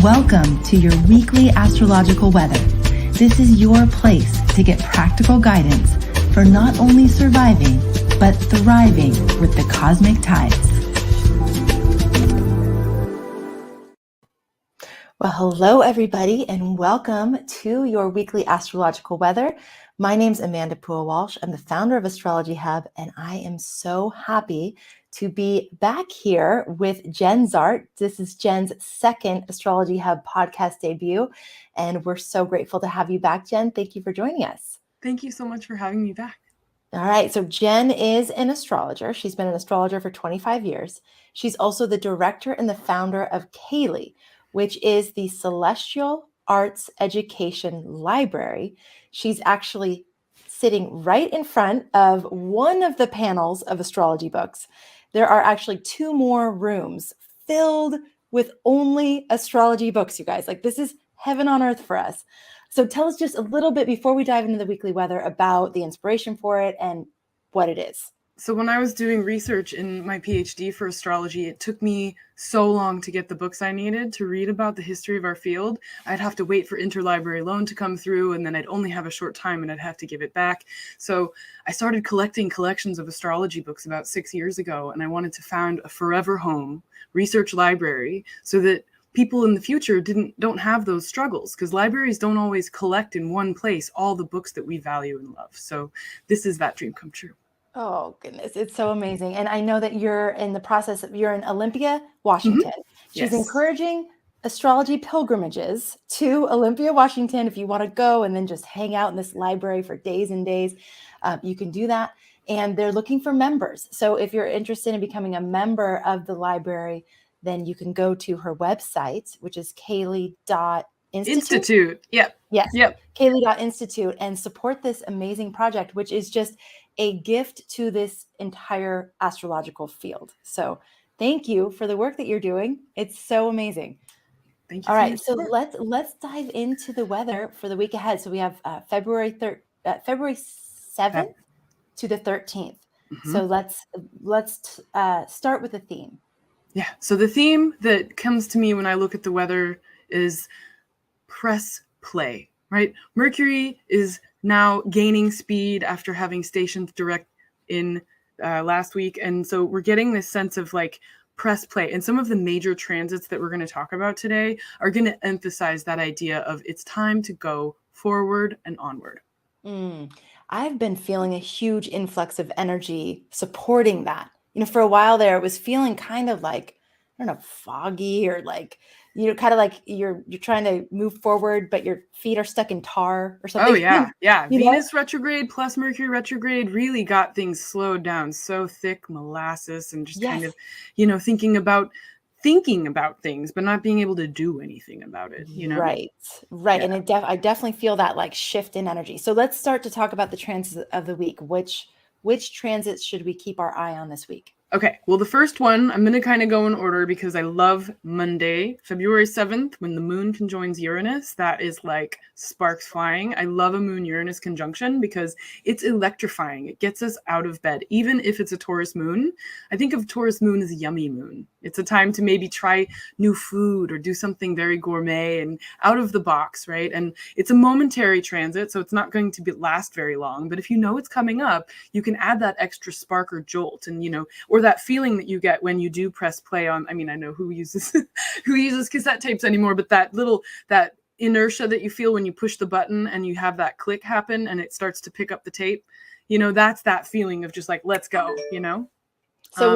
Welcome to your weekly astrological weather. This is your place to get practical guidance for not only surviving, but thriving with the cosmic tides. Well, hello everybody, and welcome to your weekly astrological weather. My name's Amanda Walsh. I'm the founder of Astrology Hub, and I am so happy to be back here with Jenn Zahrt. This is Jenn's second Astrology Hub podcast debut, and we're so grateful to have you back, Jenn. Thank you for joining us. Thank you so much for having me back. All right, so Jenn is an astrologer. She's been an astrologer for 25 years. She's also the director and the founder of Kaylee, which is the Celestial Arts Education Library. She's actually sitting right in front of one of the panels of astrology books. There are actually two more rooms filled with only astrology books, you guys. Like, this is heaven on earth for us. So tell us just a little bit before we dive into the weekly weather about the inspiration for it and what it is. So when I was doing research in my PhD for astrology, it took me so long to get the books I needed to read about the history of our field. I'd have to wait for interlibrary loan to come through, and then I'd only have a short time and I'd have to give it back. So I started collecting collections of astrology books about 6 years ago, and I wanted to found a forever home research library so that people in the future don't have those struggles, because libraries don't always collect in one place all the books that we value and love. So this is that dream come true. Oh, goodness. It's so amazing. And I know that you're in the process of, you're in Olympia, Washington. Mm-hmm. She's encouraging astrology pilgrimages to Olympia, Washington. If you want to go and then just hang out in this library for days and days, you can do that. And they're looking for members. So if you're interested in becoming a member of the library, then you can go to her website, which is Kaylee.Institute. Yep. Yes. Yep. Kaylee.Institute, and support this amazing project, which is just a gift to this entire astrological field. So thank you for the work that you're doing. It's so amazing. Thank you. All right. So let's dive into the weather for the week ahead. So we have February 7th to the 13th. Mm-hmm. So let's start with the theme. Yeah. So the theme that comes to me when I look at the weather is press play, right? Mercury is now gaining speed after having stationed direct in last week. And so we're getting this sense of like press play. And some of the major transits that we're going to talk about today are going to emphasize that idea of it's time to go forward and onward. I've been feeling a huge influx of energy supporting that. You know, for a while there, it was feeling kind of like, I don't know, foggy, or like, you know, kind of like you're trying to move forward, but your feet are stuck in tar or something. Oh, yeah. Yeah. Venus know? retrograde plus Mercury retrograde really got things slowed down. So thick molasses, and just kind of, you know, thinking about things, but not being able to do anything about it, you know? Right. Yeah. And I definitely feel that like shift in energy. So let's start to talk about the transits of the week. Which transits should we keep our eye on this week? Okay, well, the first one, I'm going to kind of go in order because I love Monday, February 7th, when the moon conjoins Uranus. That is like sparks flying. I love a moon-Uranus conjunction because it's electrifying. It gets us out of bed, even if it's a Taurus moon. I think of Taurus moon as a yummy moon. It's a time to maybe try new food or do something very gourmet and out of the box, right? And it's a momentary transit, so it's not going to last very long. But if you know it's coming up, you can add that extra spark or jolt, and, you know, or that feeling that you get when you do press play on, I mean, I know who uses cassette tapes anymore, but that inertia that you feel when you push the button and you have that click happen and it starts to pick up the tape, you know, that's that feeling of just like, let's go, you know? So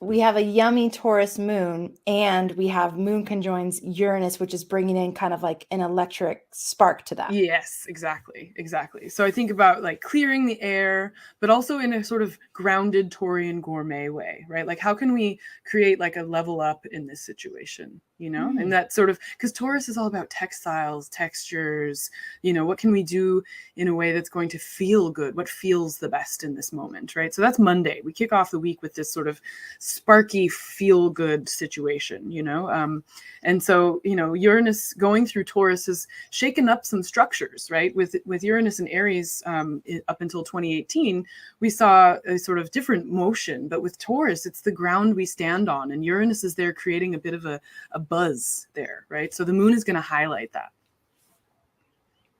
we have a yummy Taurus moon, and we have moon conjoins Uranus, which is bringing in kind of like an electric spark to that. Yes, exactly. So I think about like clearing the air, but also in a sort of grounded Taurian gourmet way, right? Like, how can we create like a level up in this situation? You know, and that sort of, because Taurus is all about textiles, textures, you know, what can we do in a way that's going to feel good? What feels the best in this moment, right? So that's Monday. We kick off the week with this sort of sparky, feel good situation, you know? And so, you know, Uranus going through Taurus has shaken up some structures, right? With Uranus and Aries up until 2018, we saw a sort of different motion, but with Taurus, it's the ground we stand on. And Uranus is there creating a bit of a buzz there, right? So the moon is going to highlight that.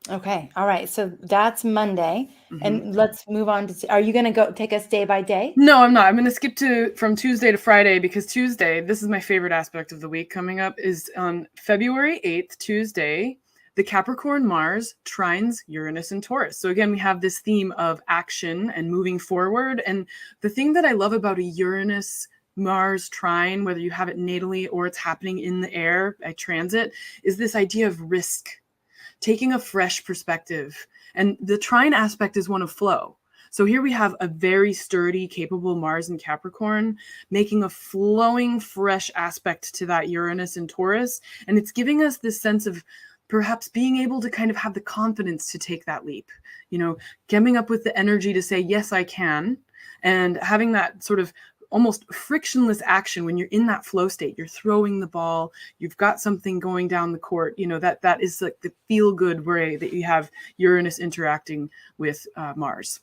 Okay. All right. So that's Monday. And let's move on to, are you going to go take us day by day? No, I'm not. I'm going to skip from Tuesday to Friday, because Tuesday, this is my favorite aspect of the week coming up, is on February 8th, Tuesday, the Capricorn Mars trines Uranus and Taurus. So again, we have this theme of action and moving forward. And the thing that I love about a Uranus Mars trine, whether you have it natally or it's happening in the air by transit, is this idea of risk, taking a fresh perspective. And the trine aspect is one of flow. So here we have a very sturdy, capable Mars in Capricorn, making a flowing, fresh aspect to that Uranus and Taurus. And it's giving us this sense of perhaps being able to kind of have the confidence to take that leap, coming up with the energy to say, yes, I can. And having that sort of almost frictionless action when you're in that flow state. You're throwing the ball, you've got something going down the court, that is like the feel good way that you have Uranus interacting with Mars.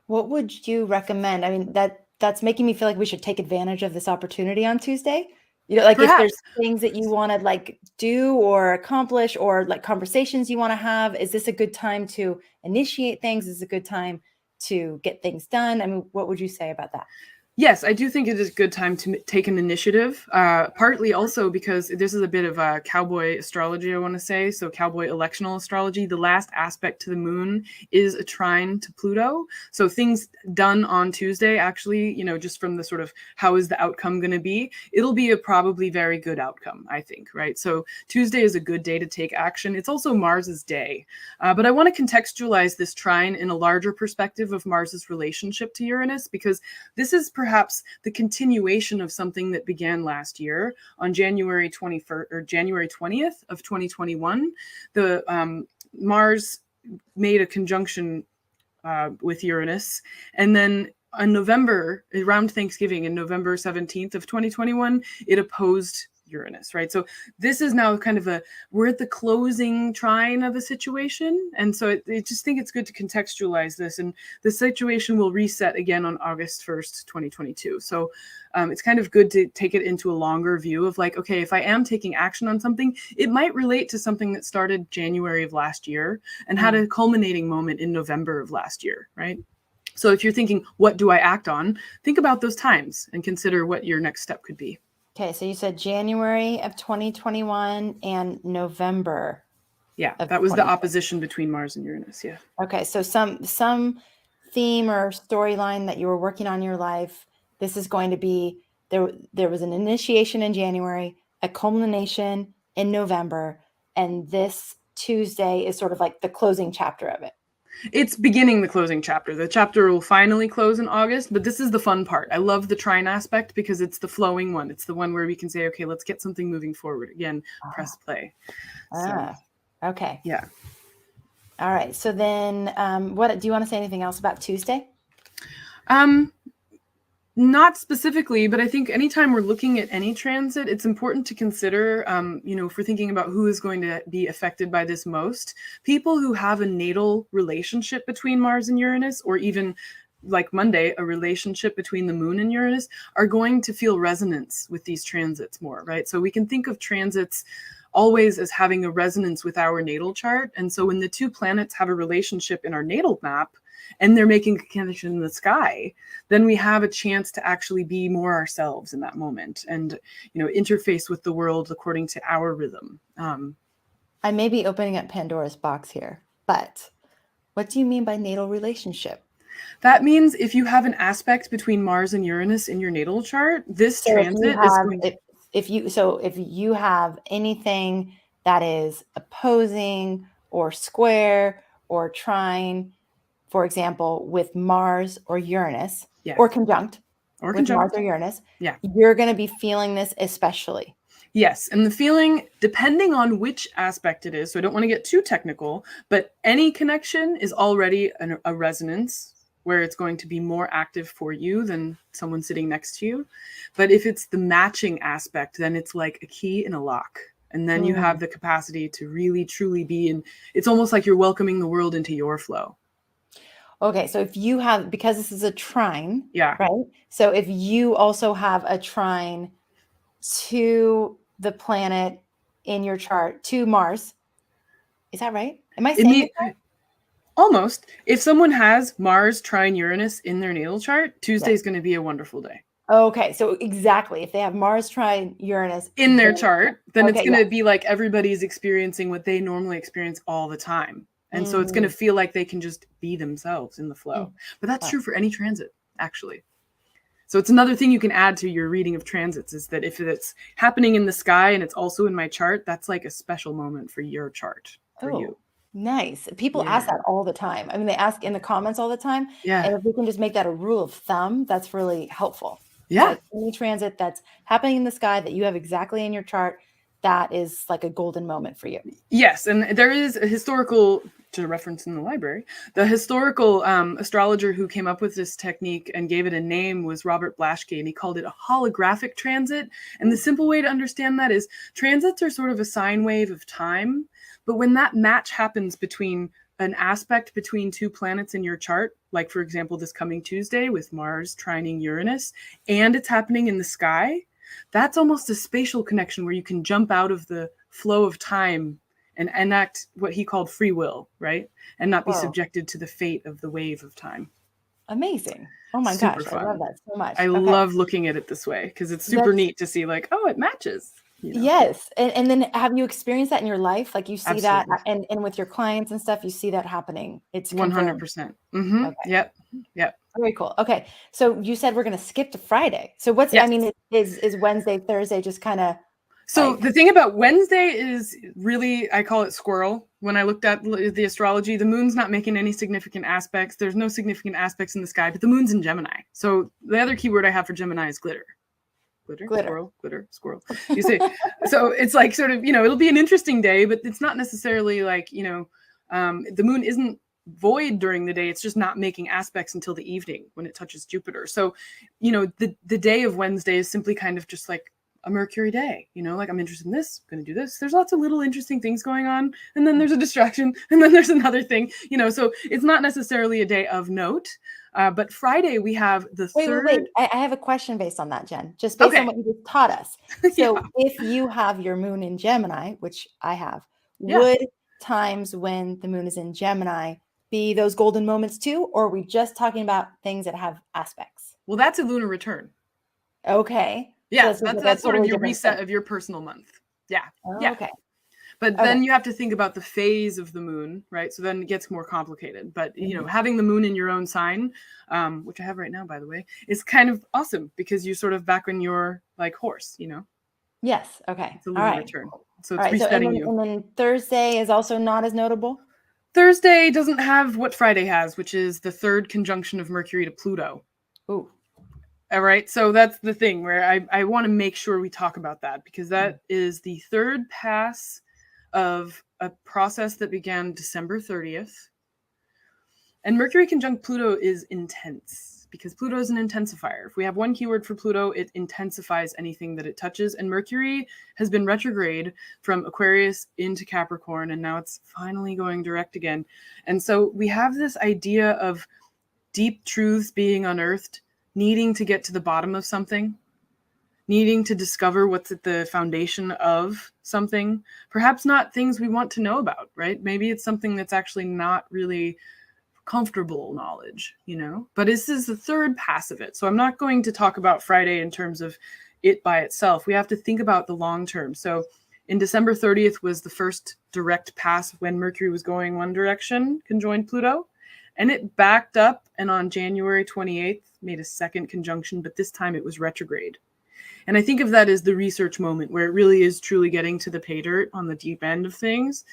What would you recommend? I mean, that's making me feel like we should take advantage of this opportunity on Tuesday. Like Perhaps. If there's things that you want to like do or accomplish, or like conversations you want to have, is this a good time to initiate things? Is this a good time to get things done? I mean, what would you say about that? Yes, I do think it is a good time to take an initiative, partly also because this is a bit of a cowboy astrology, I want to say. So cowboy electional astrology, the last aspect to the moon is a trine to Pluto. So things done on Tuesday, actually, just from the sort of how is the outcome going to be, it'll be a probably very good outcome, I think, right? So Tuesday is a good day to take action. It's also Mars's day. But I want to contextualize this trine in a larger perspective of Mars's relationship to Uranus, because this is perhaps the continuation of something that began last year on January 21st or January 20th of 2021. The Mars made a conjunction with Uranus, and then on November, around Thanksgiving, in November 17th of 2021, it opposed Uranus, right? So this is now kind of we're at the closing trine of a situation. And so I just think it's good to contextualize this. And the situation will reset again on August 1st, 2022. So it's kind of good to take it into a longer view of like, okay, if I am taking action on something, it might relate to something that started January of last year and had a culminating moment in November of last year, right? So if you're thinking, what do I act on? Think about those times and consider what your next step could be. Okay, so you said January of 2021 and November. Yeah, that was the opposition between Mars and Uranus, yeah. Okay, so some theme or storyline that you were working on in your life, this is going to be, there was an initiation in January, a culmination in November, and this Tuesday is sort of like the closing chapter of it. It's beginning the closing chapter. The chapter will finally close in August, but this is the fun part. I love the trine aspect because it's the flowing one. It's the one where we can say, okay, let's get something moving forward. Again, press play. Okay. Yeah. All right. So then what do you want to say anything else about Tuesday? Not specifically, but I think anytime we're looking at any transit, it's important to consider, if we're thinking about who is going to be affected by this most, people who have a natal relationship between Mars and Uranus, or even like Monday, a relationship between the moon and Uranus, are going to feel resonance with these transits more, right? So we can think of transits always as having a resonance with our natal chart. And so when the two planets have a relationship in our natal map, and they're making a connection in the sky, then we have a chance to actually be more ourselves in that moment and, interface with the world according to our rhythm. I may be opening up Pandora's box here, but what do you mean by natal relationship? That means if you have an aspect between Mars and Uranus in your natal chart, this transit is going to... If you have anything that is opposing or square or trine, for example, with Mars or Uranus, or conjunct with Mars or Uranus, you're going to be feeling this especially. Yes. And the feeling, depending on which aspect it is, so I don't want to get too technical, but any connection is already a resonance where it's going to be more active for you than someone sitting next to you. But if it's the matching aspect, then it's like a key in a lock. And then you have the capacity to really, truly be in, it's almost like you're welcoming the world into your flow. Okay, so if you have, because this is a trine, right? So if you also have a trine to the planet in your chart to Mars. Is that right? Am I It saying me- it right? Almost. If someone has Mars trine Uranus in their natal chart, Tuesday is Yes. going to be a wonderful day. Okay, so exactly. If they have Mars trine Uranus In their chart, then it's okay, going to be like everybody's experiencing what they normally experience all the time. And so it's going to feel like they can just be themselves in the flow. But that's true for any transit, actually. So it's another thing you can add to your reading of transits is that if it's happening in the sky and it's also in my chart, that's like a special moment for your chart, for you. Nice. People ask that all the time. I mean, they ask in the comments all the time. Yeah. And if we can just make that a rule of thumb, that's really helpful. Yeah. Like any transit that's happening in the sky that you have exactly in your chart, that is like a golden moment for you. Yes. And there is a historical, to reference in the library, the historical astrologer who came up with this technique and gave it a name was Robert Blaschke, and he called it a holographic transit. And the simple way to understand that is transits are sort of a sine wave of time. But when that match happens between an aspect between two planets in your chart, like for example, this coming Tuesday with Mars trining Uranus, and it's happening in the sky, that's almost a spatial connection where you can jump out of the flow of time and enact what he called free will, right? And not be subjected to the fate of the wave of time. Amazing. Oh my Super gosh, fun. I love that so much. I love looking at it this way because it's super neat to see like, oh, it matches. You know? Yes. And then have you experienced that in your life? Like you see Absolutely. that and with your clients and stuff, you see that happening. It's 100%. Mm-hmm. Okay. Yep. Very cool. Okay. So you said we're going to skip to Friday. So what's, I mean, is Wednesday, Thursday just kind of. So the thing about Wednesday is really, I call it squirrel. When I looked at the astrology, the moon's not making any significant aspects. There's no significant aspects in the sky, but the moon's in Gemini. So the other keyword I have for Gemini is glitter. Squirrel, glitter, squirrel. You see, so it's like sort of, it'll be an interesting day, but it's not necessarily like, the moon isn't void during the day. It's just not making aspects until the evening when it touches Jupiter. So, the day of Wednesday is simply kind of just like a Mercury day, like I'm interested in this, I'm going to do this. There's lots of little interesting things going on. And then there's a distraction and then there's another thing, so it's not necessarily a day of note. But Friday we have the third. Wait. I have a question based on that, Jen, just based on what you just taught us. So if you have your moon in Gemini, which I have, would times when the moon is in Gemini be those golden moments too? Or are we just talking about things that have aspects? Well, that's a lunar return. Okay. Yeah, so that's sort of your reset of your personal month. Yeah. Okay. But then you have to think about the phase of the moon, right? So then it gets more complicated. But, having the moon in your own sign, which I have right now, by the way, is kind of awesome because you're sort of back on your like horse, Yes. Okay. It's a lunar return. So it's resetting you. And then Thursday is also not as notable? Thursday doesn't have what Friday has, which is the third conjunction of Mercury to Pluto. Ooh. All right. So that's the thing where I want to make sure we talk about that because that is the third pass of a process that began December 30th. And Mercury conjunct Pluto is intense because Pluto is an intensifier. If we have one keyword for Pluto, it intensifies anything that it touches. And Mercury has been retrograde from Aquarius into Capricorn, and now it's finally going direct again. And so we have this idea of deep truths being unearthed, needing to get to the bottom of something, needing to discover what's at the foundation of something, perhaps not things we want to know about, right? Maybe it's something that's actually not really comfortable knowledge, but this is the third pass of it. So I'm not going to talk about Friday in terms of it by itself. We have to think about the long term. So in December 30th was the first direct pass when Mercury was going one direction, conjoined Pluto. And it backed up, and on January 28th, made a second conjunction, but this time it was retrograde. And I think of that as the research moment where it really is truly getting to the pay dirt on the deep end of things.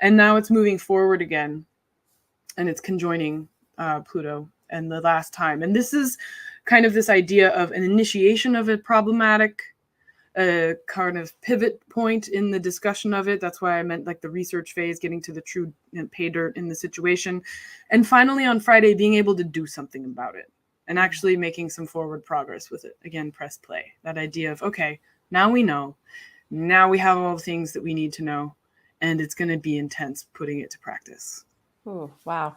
And now it's moving forward again, and it's conjoining Pluto and the last time. And this is kind of this idea of an initiation of a problematic kind of pivot point in the discussion of it. That's why I meant like the research phase, getting to the true pay dirt in the situation. And finally on Friday, being able to do something about it and actually making some forward progress with it. Again, press play. That idea of, okay, now we know. Now we have all the things that we need to know. And it's going to be intense putting it to practice. Oh, wow.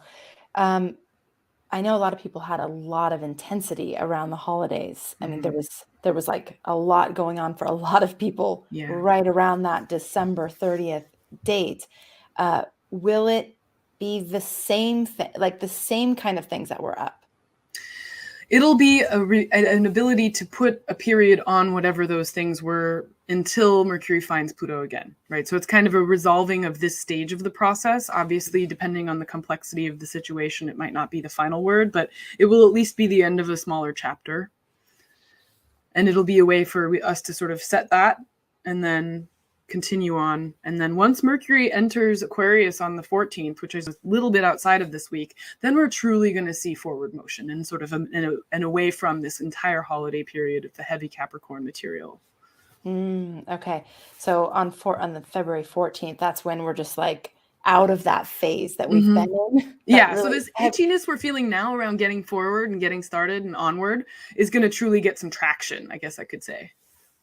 I know a lot of people had a lot of intensity around the holidays. I mean, there was like a lot going on for a lot of people right around that December 30th date. Will it be the same thing, like the same kind of things that were up? It'll be an ability to put a period on whatever those things were until Mercury finds Pluto again, right? So it's kind of a resolving of this stage of the process. Obviously, depending on the complexity of the situation, it might not be the final word, but it will at least be the end of a smaller chapter. And it'll be a way for us to sort of set that and then continue on. And then once Mercury enters Aquarius on the 14th, which is a little bit outside of this week, then we're truly going to see forward motion and sort of and away from this entire holiday period of the heavy Capricorn material. Okay. So on the February 14th, that's when we're just like out of that phase that we've been in. Yeah. So this itchiness we're feeling now around getting forward and getting started and onward is going to truly get some traction, I guess I could say.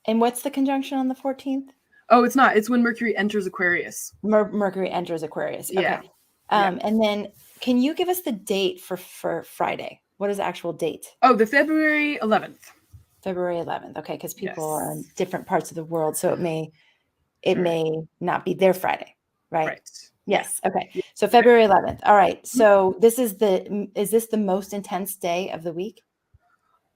And what's the conjunction on the 14th? Oh, it's not. It's when Mercury enters Aquarius. Mercury enters Aquarius. Okay. Yeah. And then can you give us the date for Friday? What is the actual date? Oh, the February 11th. February 11th. Okay. Because people are in different parts of the world. So it may not be their Friday, right? Right. Yes. Okay. So February 11th. All right. So is this the most intense day of the week?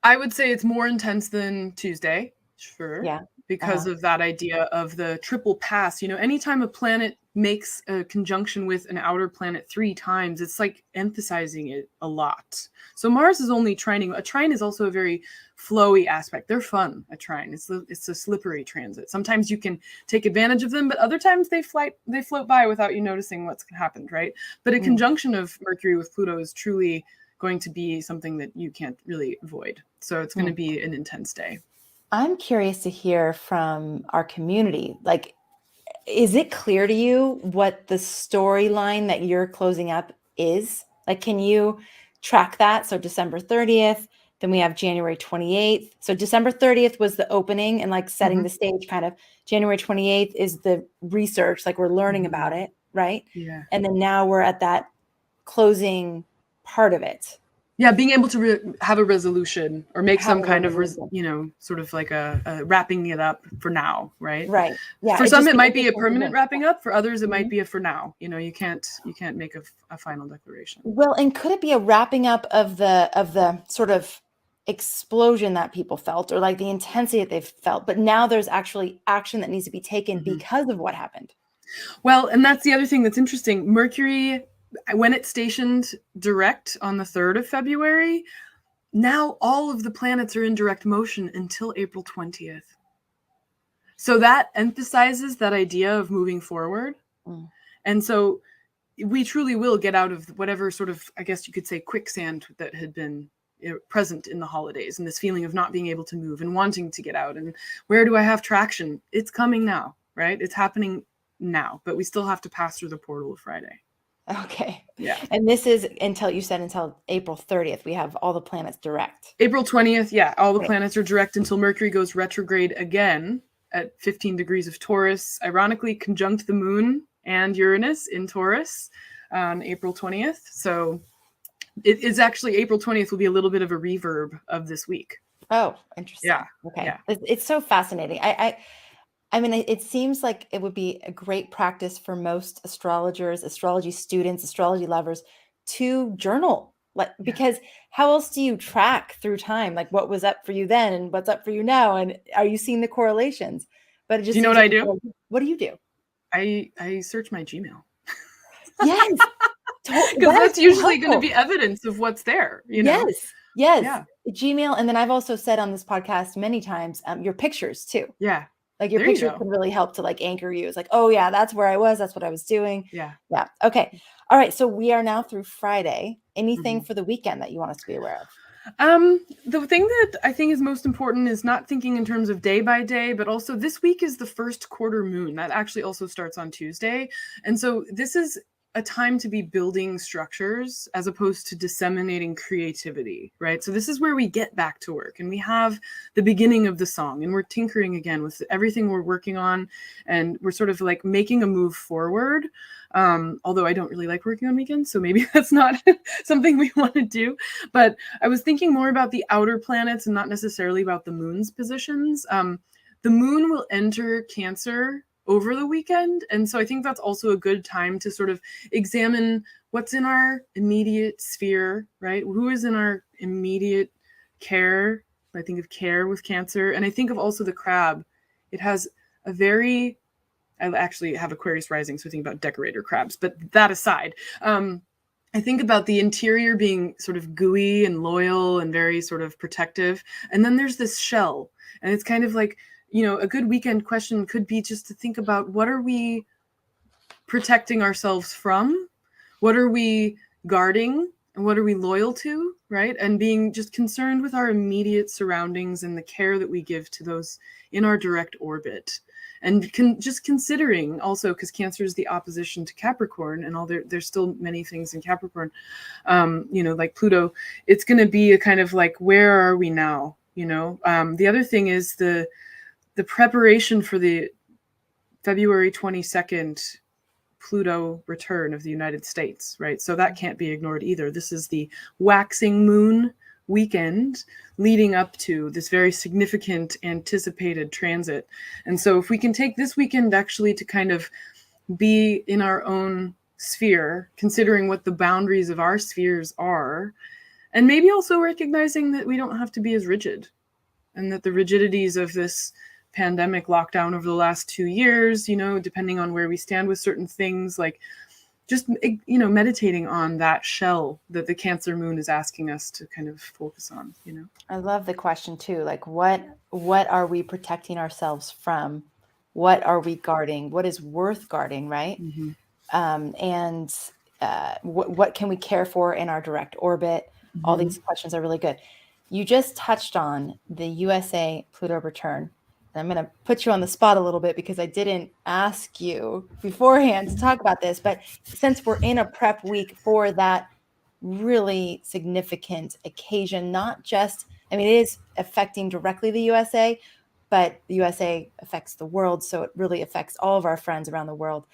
I would say it's more intense than Tuesday. Sure. Yeah. Because of that idea of the triple pass. You know, anytime a planet makes a conjunction with an outer planet 3 times, it's like emphasizing it a lot. So Mars is only trining. A trine is also a very flowy aspect. They're fun, a trine. It's a slippery transit. Sometimes you can take advantage of them, but other times they float by without you noticing what's happened, right? But a conjunction of Mercury with Pluto is truly going to be something that you can't really avoid. So it's going to be an intense day. I'm curious to hear from our community. Like, is it clear to you what the storyline that you're closing up is? Like, can you track that? So December 30th, then we have January 28th. So December 30th was the opening and like setting the stage kind of. January 28th is the research, like we're learning about it, right? Yeah. And then now we're at that closing part of it. Yeah, being able to have a resolution or make some kind of, sort of like a wrapping it up for now, right? Right. Yeah. For some, it might be a permanent wrapping up. For others, it might be a for now. You know, you can't make a final declaration. Well, and could it be a wrapping up of the sort of explosion that people felt, or like the intensity that they've felt, but now there's actually action that needs to be taken because of what happened? Well, and that's the other thing that's interesting. Mercury, when it stationed direct on the 3rd of February, now all of the planets are in direct motion until April 20th. So that emphasizes that idea of moving forward. And so we truly will get out of whatever sort of, I guess you could say, quicksand that had been present in the holidays, and this feeling of not being able to move and wanting to get out. And where do I have traction? It's coming now, right? It's happening now, but we still have to pass through the portal of Friday. Okay. Yeah. And this is until April 30th. We have all the planets direct. April 20th. Yeah. All the planets are direct until Mercury goes retrograde again at 15 degrees of Taurus, ironically conjunct the moon and Uranus in Taurus on April 20th. So it is actually April 20th will be a little bit of a reverb of this week. Oh, interesting. Yeah. Okay. Yeah. It's so fascinating. I mean, it seems like it would be a great practice for most astrologers, astrology students, astrology lovers to journal. Because how else do you track through time? Like what was up for you then and what's up for you now? And are you seeing the correlations? But it just do you know what I do? What do you do? I search my Gmail. Yes. Because that's usually going to be evidence of what's there. You know? Yes. Yeah. Gmail. And then I've also said on this podcast many times, your pictures too. Yeah. Like your picture can really help to like anchor you. It's like, oh yeah, that's where I was. That's what I was doing. Yeah. Yeah. Okay. All right. So we are now through Friday. Anything for the weekend that you want us to be aware of? The thing that I think is most important is not thinking in terms of day by day, but also this week is the first quarter moon. That actually also starts on Tuesday. And so this is a time to be building structures as opposed to disseminating creativity, right? So this is where we get back to work, and we have the beginning of the song, and we're tinkering again with everything we're working on, and we're sort of like making a move forward. Although I don't really like working on weekends, so maybe that's not something we want to do. But I was thinking more about the outer planets and not necessarily about the moon's positions. The moon will enter Cancer over the weekend. And so I think that's also a good time to sort of examine what's in our immediate sphere, right? Who is in our immediate care? I think of care with Cancer. And I think of also the crab. It has a very, I actually have Aquarius rising, so I think about decorator crabs. But that aside, I think about the interior being sort of gooey and loyal and very sort of protective. And then there's this shell. And it's kind of like, a good weekend question could be just to think about, what are we protecting ourselves from? What are we guarding? And what are we loyal to, right? And being just concerned with our immediate surroundings and the care that we give to those in our direct orbit. And just considering also, because Cancer is the opposition to Capricorn, and there's still many things in Capricorn, like Pluto, it's going to be a kind of like, where are we now? The other thing is the preparation for the February 22nd Pluto return of the United States, right? So that can't be ignored either. This is the waxing moon weekend leading up to this very significant anticipated transit. And so if we can take this weekend actually to kind of be in our own sphere, considering what the boundaries of our spheres are, and maybe also recognizing that we don't have to be as rigid, and that the rigidities of this pandemic lockdown over the last 2 years, depending on where we stand with certain things, like just, meditating on that shell that the Cancer moon is asking us to kind of focus on, I love the question too. Like, what are we protecting ourselves from? What are we guarding? What is worth guarding, right? Mm-hmm. What can we care for in our direct orbit? Mm-hmm. All these questions are really good. You just touched on the USA Pluto return. I'm going to put you on the spot a little bit because I didn't ask you beforehand to talk about this, but since we're in a prep week for that really significant occasion, not just, it is affecting directly the USA, but the USA affects the world. So it really affects all of our friends around the world.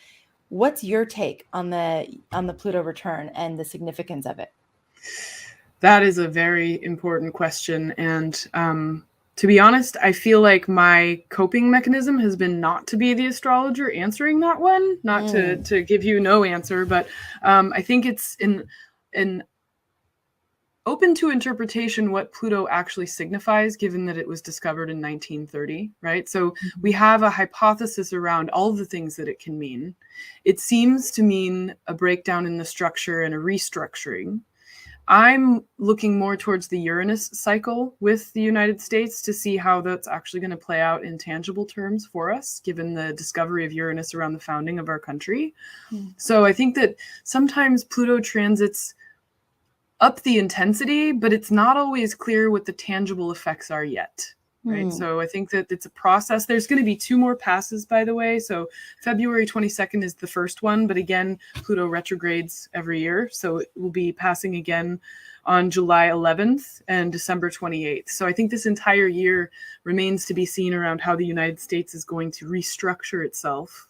What's your take on the Pluto return and the significance of it? That is a very important question. And, to be honest, I feel like my coping mechanism has been not to be the astrologer answering that one, not to give you no answer, but I think it's in open to interpretation what Pluto actually signifies, given that it was discovered in 1930, right? So we have a hypothesis around all the things that it can mean. It seems to mean a breakdown in the structure and a restructuring. I'm looking more towards the Uranus cycle with the United States to see how that's actually going to play out in tangible terms for us, given the discovery of Uranus around the founding of our country. So I think that sometimes Pluto transits up the intensity, but it's not always clear what the tangible effects are yet. Right. So I think that it's a process. There's going to be 2 more passes, by the way. So February 22nd is the first one. But again, Pluto retrogrades every year. So it will be passing again on July 11th and December 28th. So I think this entire year remains to be seen around how the United States is going to restructure itself.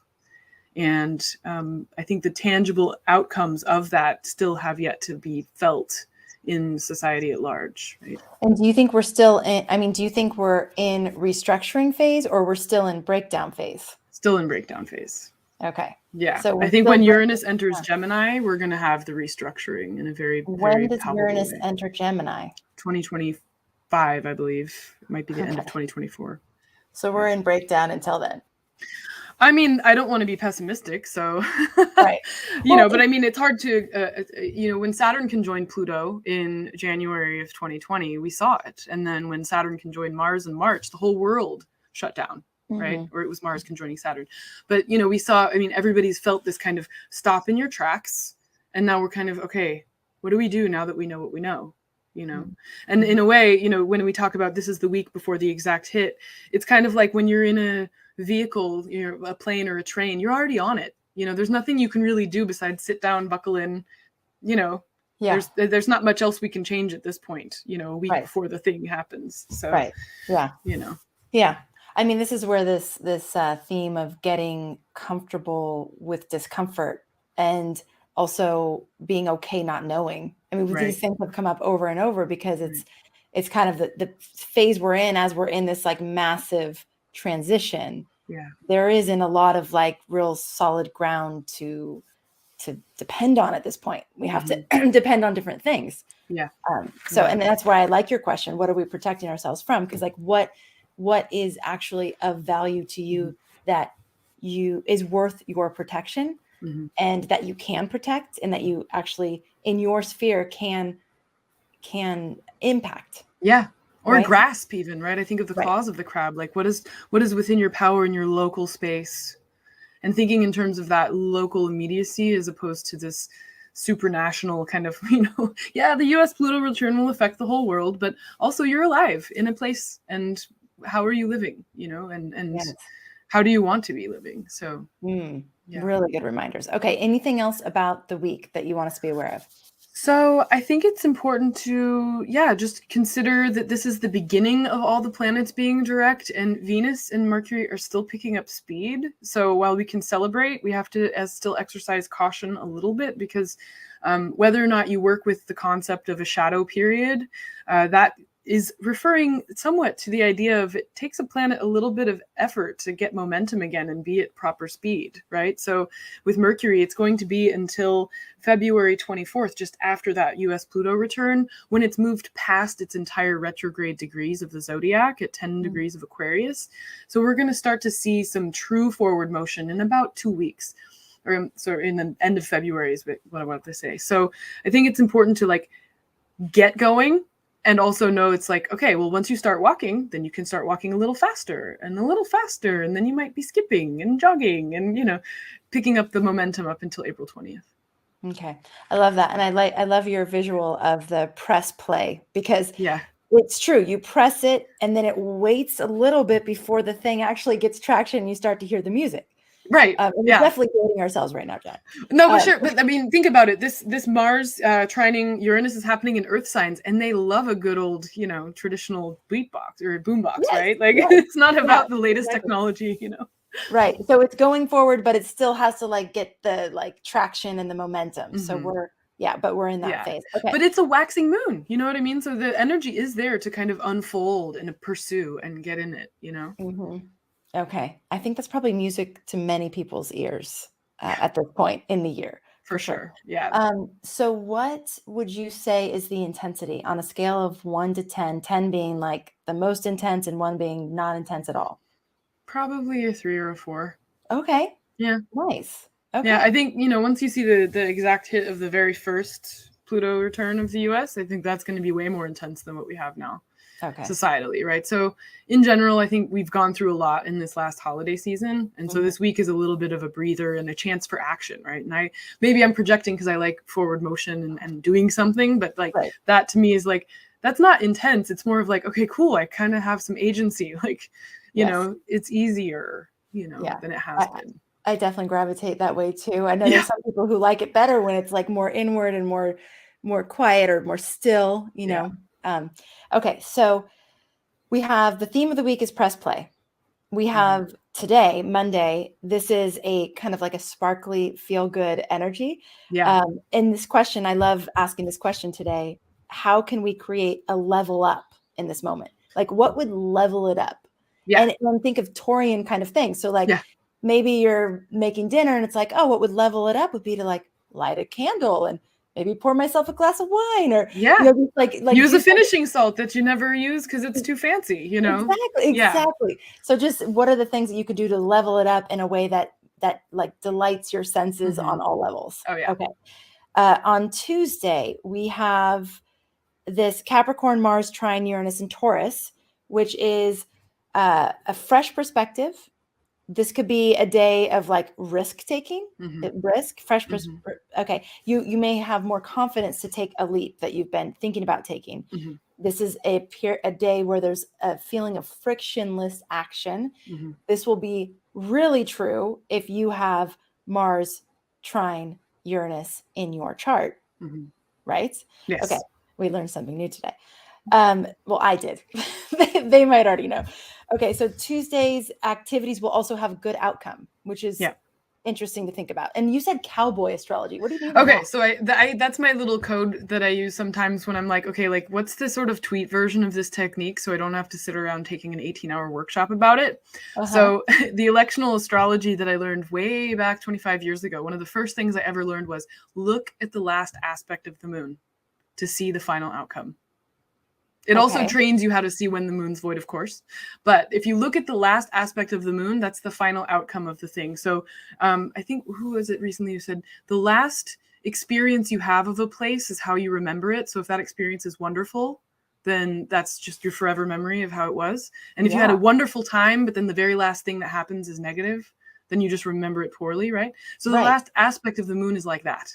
And I think the tangible outcomes of that still have yet to be felt in society at large, right? And do you think we're still in, do you think we're in restructuring phase or we're still in breakdown phase? Still in breakdown phase. Okay. Yeah. So I think when Uranus enters Gemini, we're going to have the restructuring in a very, when does Uranus enter Gemini? 2025, I believe. It might be the end of 2024. So we're in breakdown until then. I don't want to be pessimistic, so, right. But it's hard to, when Saturn conjoined Pluto in January of 2020, we saw it. And then when Saturn conjoined Mars in March, the whole world shut down, right? Or it was Mars conjoining Saturn. But, we saw, everybody's felt this kind of stop in your tracks. And now we're kind of, okay, what do we do now that we know what we know? And in a way, when we talk about this is the week before the exact hit, it's kind of like when you're in a vehicle, a plane or a train, you're already on it. You know, there's nothing you can really do besides sit down, buckle in, you know. Yeah. There's not much else we can change at this point, you know, a week Right. before the thing happens. So, Right. Yeah. you know. Yeah. I mean, this is where this theme of getting comfortable with discomfort and also being okay not knowing. I mean, Right. these things have come up over and over because Right. it's kind of the phase we're in as we're in this like massive transition. Yeah. There isn't a lot of like real solid ground to depend on at this point. We have to depend on different things. Yeah. So, and that's why I like your question. What are we protecting ourselves from? Because like what is actually of value to you that you is worth your protection and that you can protect and that you actually in your sphere can impact. Yeah. Or right? grasp even, right? I think of the claws of the crab. Like what is within your power in your local space? And thinking in terms of that local immediacy as opposed to this supranational kind of, you know, yeah, the US Pluto return will affect the whole world, but also you're alive in a place, and how are you living, you know, and Yes. how do you want to be living? So really good reminders. Okay, anything else about the week that you want us to be aware of? So I think it's important to, just consider that this is the beginning of all the planets being direct, and Venus and Mercury are still picking up speed. So while we can celebrate, we have to still exercise caution a little bit, because whether or not you work with the concept of a shadow period, that is referring somewhat to the idea of it takes a planet a little bit of effort to get momentum again and be at proper speed, right? So with Mercury, it's going to be until February 24th, just after that US Pluto return, when it's moved past its entire retrograde degrees of the zodiac at 10 degrees of Aquarius. So we're going to start to see some true forward motion in about 2 weeks. Or so in the end of February is what I want to say. So I think it's important to like get going. And also know it's like, okay, well, once you start walking, then you can start walking a little faster, and then you might be skipping and jogging and, you know, picking up the momentum up until April 20th. Okay. I love that. And I love your visual of the press play, because Yeah, it's true. You press it and then it waits a little bit before the thing actually gets traction and you start to hear the music. right. We're definitely dating ourselves right now, Jen. No, but sure. But I mean, think about it. This Mars trining Uranus is happening in Earth signs, and they love a good old, you know, traditional beatbox or boombox, right? Like it's not about the latest technology, you know. Right. So it's going forward, but it still has to like get the like traction and the momentum. So we're in that phase. Okay. But it's a waxing moon, you know what I mean? So the energy is there to kind of unfold and pursue and get in it, you know? Okay. I think that's probably music to many people's ears at this point in the year. For sure. Yeah. So what would you say is the intensity on a scale of 1 to 10, 10 being like the most intense and 1 being not intense at all? Probably a 3 or a 4. Okay. Yeah. Nice. Okay. Yeah, I think, you know, once you see the exact hit of the very first Pluto return of the US, I think that's going to be way more intense than what we have now. Okay. Societally, right? So in general, I think we've gone through a lot in this last holiday season. And so this week is a little bit of a breather and a chance for action, right? And maybe I'm projecting because I like forward motion and doing something, but like that to me is like, that's not intense. It's more of like, okay, cool. I kind of have some agency. Like, you know, it's easier, you know, than it has been. I definitely gravitate that way too. I know there's some people who like it better when it's like more inward and more quiet or more still, you know. Okay, so we have the theme of the week is press play. We have today, Monday, this is a kind of like a sparkly, feel good energy. In this question, I love asking this question today. How can we create a level up in this moment? Like what would level it up? And think of Taurian kind of thing. So like maybe you're making dinner and it's like, oh, what would level it up would be to like light a candle and maybe pour myself a glass of wine, or you know, just like use a finishing salt that you never use because it's too fancy, you know. Exactly. So just what are the things that you could do to level it up in a way that like delights your senses on all levels? Okay. On Tuesday we have this Capricorn Mars trine Uranus and Taurus, which is a fresh perspective. This could be a day of like risk taking, fresh. Okay. You may have more confidence to take a leap that you've been thinking about taking. This is a day where there's a feeling of frictionless action. This will be really true if you have Mars, Trine, Uranus in your chart, right? Yes. Okay, we learned something new today. Well, I did. They might already know. Okay, so Tuesday's activities will also have a good outcome, which is interesting to think about. And you said cowboy astrology. What do you mean by Okay, that? so that's my little code that I use sometimes when I'm like, okay, like what's the sort of tweet version of this technique so I don't have to sit around taking an 18-hour workshop about it. So the electional astrology that I learned way back 25 years ago, one of the first things I ever learned was look at the last aspect of the moon to see the final outcome. It also trains you how to see when the moon's void, of course. But if you look at the last aspect of the moon, that's the final outcome of the thing. So I think, who was it recently who said, the last experience you have of a place is how you remember it. So if that experience is wonderful, then that's just your forever memory of how it was. And if you had a wonderful time, but then the very last thing that happens is negative, then you just remember it poorly, right? So the last aspect of the moon is like that.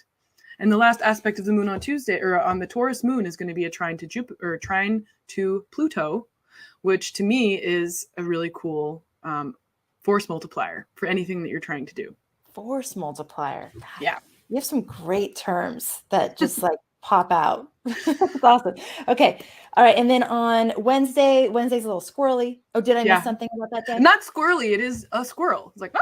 And the last aspect of the moon on Tuesday, or on the Taurus moon, is going to be a trine to Jupiter, or trine to Pluto, which to me is a really cool force multiplier for anything that you're trying to do. Force multiplier. Yeah. You have some great terms that just like pop out. That's awesome. Okay. All right. And then on Wednesday's a little squirrely. Oh, did I miss something about that day? Not squirrely. It is a squirrel. It's like, oh.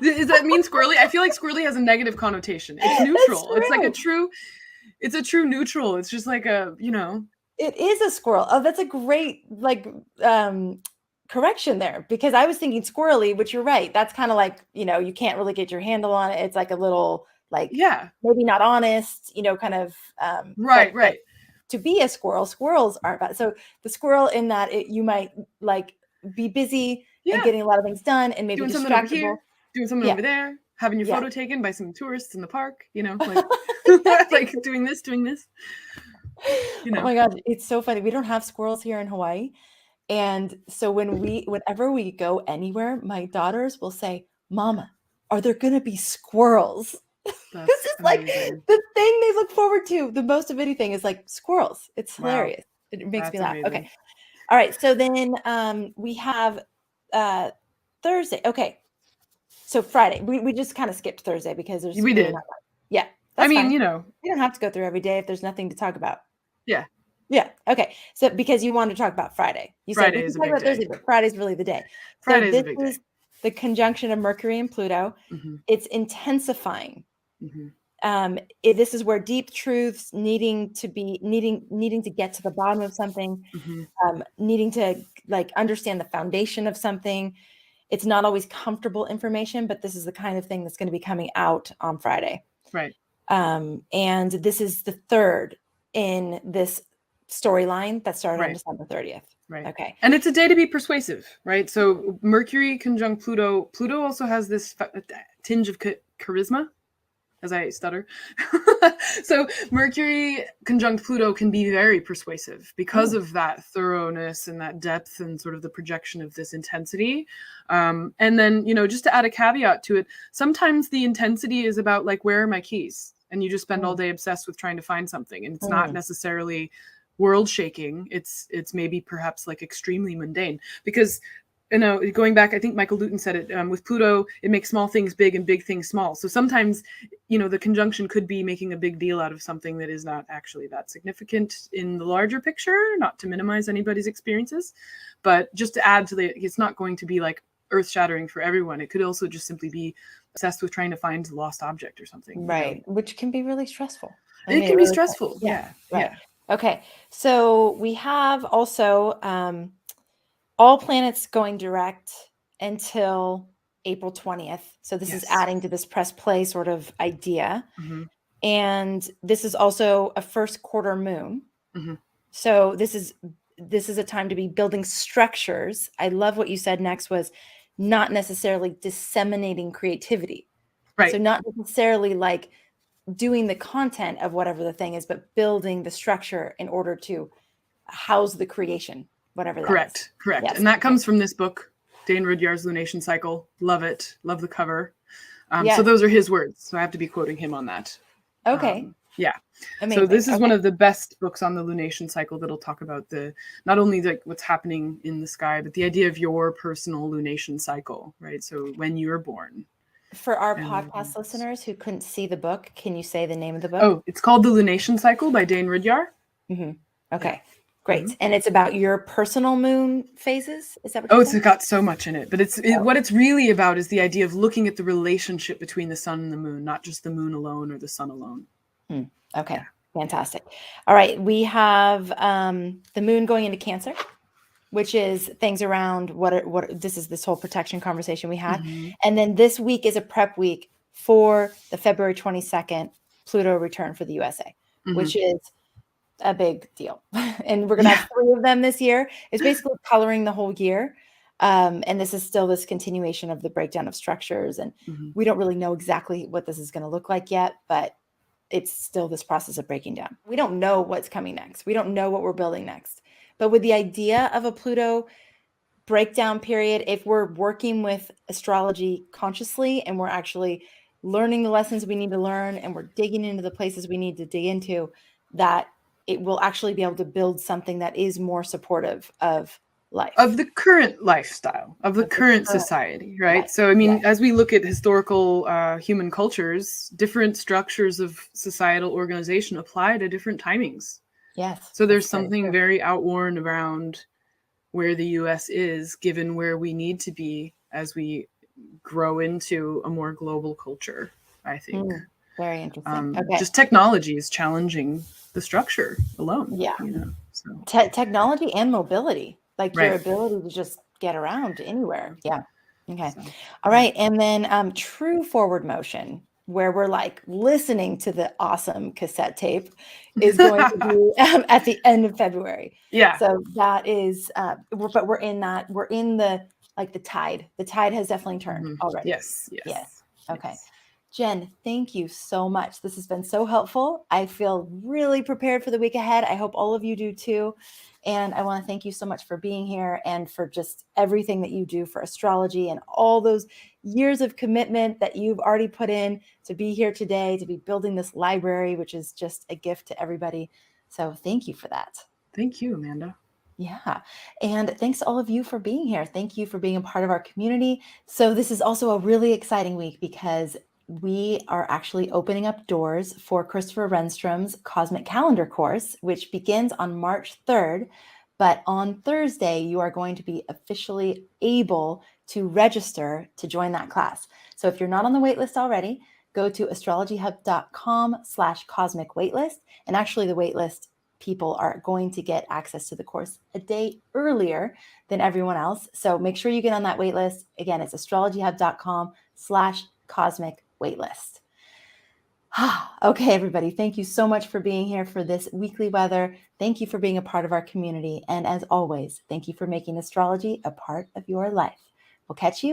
Does that mean squirrely? I feel like squirrely has a negative connotation. It's neutral. It's like it's a true neutral. It's just like a, It is a squirrel. Oh, that's a great correction there, because I was thinking squirrely, which you're right. That's kind of like, you can't really get your handle on it. It's like a little maybe not honest, kind of right. But to be a squirrel, squirrels aren't bad. So the squirrel in that you might like be busy and getting a lot of things done and maybe doing distractible. Something over here, doing something over there, having your photo taken by some tourists in the park, like, like doing this. Oh my God, it's so funny. We don't have squirrels here in Hawaii. And so whenever we go anywhere, my daughters will say, Mama, are there going to be squirrels? This is like the thing they look forward to the most of anything is like squirrels. It's hilarious. It makes me laugh. Amazing. Okay. All right. So then we have Thursday. Okay. So Friday, we just kind of skipped Thursday because there's we did. Yeah. That's fine. You don't have to go through every day if there's nothing to talk about. Yeah. Yeah. Okay. So because you want to talk about Friday, you said we can talk about Thursday, but Friday's really the day. Friday's a big day. The conjunction of Mercury and Pluto. It's intensifying. This is where deep truths, needing to get to the bottom of something, needing to understand the foundation of something. It's not always comfortable information, but this is the kind of thing that's going to be coming out on Friday. Right. And this is the third in this storyline that started on December 30th. Right. Okay. And it's a day to be persuasive, right? So Mercury conjunct Pluto. Pluto also has this tinge of charisma, as I stutter. So Mercury conjunct Pluto can be very persuasive because of that thoroughness and that depth and sort of the projection of this intensity. And then, just to add a caveat to it, sometimes the intensity is about like, where are my keys? And you just spend all day obsessed with trying to find something. And it's not necessarily world shaking. It's maybe perhaps like extremely mundane, because going back, I think Michael Luton said it, with Pluto, it makes small things big and big things small. So sometimes, the conjunction could be making a big deal out of something that is not actually that significant in the larger picture, not to minimize anybody's experiences, but just to add to it's not going to be like earth shattering for everyone. It could also just simply be obsessed with trying to find a lost object or something. Right. Which can be really stressful. It can be stressful. Yeah. Right. Yeah. Okay. So we have also, all planets going direct until April 20th. So this is adding to this press play sort of idea. And this is also a first quarter moon. So this is a time to be building structures. I love what you said next was not necessarily disseminating creativity. Right. So not necessarily like doing the content of whatever the thing is, but building the structure in order to house the creation. Whatever that is. Correct. Yes. And that comes from this book, Dane Rudyard's Lunation Cycle. Love it. Love the cover. So those are his words. So I have to be quoting him on that. Okay. Yeah. Amazing. So this is one of the best books on the lunation cycle that'll talk about not only like what's happening in the sky, but the idea of your personal lunation cycle, right? So when you're born, For our And podcast listeners who couldn't see the book, can you say the name of the book? oh, it's called The Lunation Cycle by Dane Rudyard. Mm-hmm. Okay, great. And it's about your personal moon phases? Is that what Oh, you're it's saying? got so much in it. But what it's really about is the idea of looking at the relationship between the sun and the moon, not just the moon alone or the sun alone. Okay, fantastic. All right, we have the moon going into Cancer, which is things around what this is this whole protection conversation we had. And then this week is a prep week for the February 22nd Pluto return for the USA, which is a big deal. And we're going to have 3 of them this year. It's basically coloring the whole year. And this is still this continuation of the breakdown of structures. And we don't really know exactly what this is going to look like yet, but it's still this process of breaking down. We don't know what's coming next. We don't know what we're building next. But with the idea of a Pluto breakdown period, if we're working with astrology consciously and we're actually learning the lessons we need to learn and we're digging into the places we need to dig into, that it will actually be able to build something that is more supportive of life. Of the current lifestyle, of the current society, right? So, I mean, as we look at historical human cultures, different structures of societal organization apply to different timings. Yes. So there's something very outworn around where the US is, given where we need to be as we grow into a more global culture, I think. Very interesting. Okay. Just technology is challenging the structure alone. Yeah. You know, so. Technology and mobility, like your ability to just get around anywhere. Yeah. Okay. So, all right. And then true forward motion, where we're like listening to the awesome cassette tape, is going to be at the end of February. Yeah. So that is, but we're in the, like the tide. The tide has definitely turned already. Yes. Okay. Jenn, thank you so much. This has been so helpful. I feel really prepared for the week ahead. I hope all of you do too. And I want to thank you so much for being here and for just everything that you do for astrology and all those years of commitment that you've already put in to be here today, to be building this library, which is just a gift to everybody. So thank you for that. Thank you, Amanda. Yeah. And thanks to all of you for being here. Thank you for being a part of our community. So this is also a really exciting week because we are actually opening up doors for Christopher Renstrom's Cosmic Calendar course, which begins on March 3rd. But on Thursday, you are going to be officially able to register to join that class. So if you're not on the waitlist already, go to astrologyhub.com/cosmic waitlist. And actually the waitlist people are going to get access to the course a day earlier than everyone else. So make sure you get on that waitlist. Again, it's astrologyhub.com/cosmic waitlist. Okay, everybody. Thank you so much for being here for this weekly weather. Thank you for being a part of our community. And as always, thank you for making astrology a part of your life. We'll catch you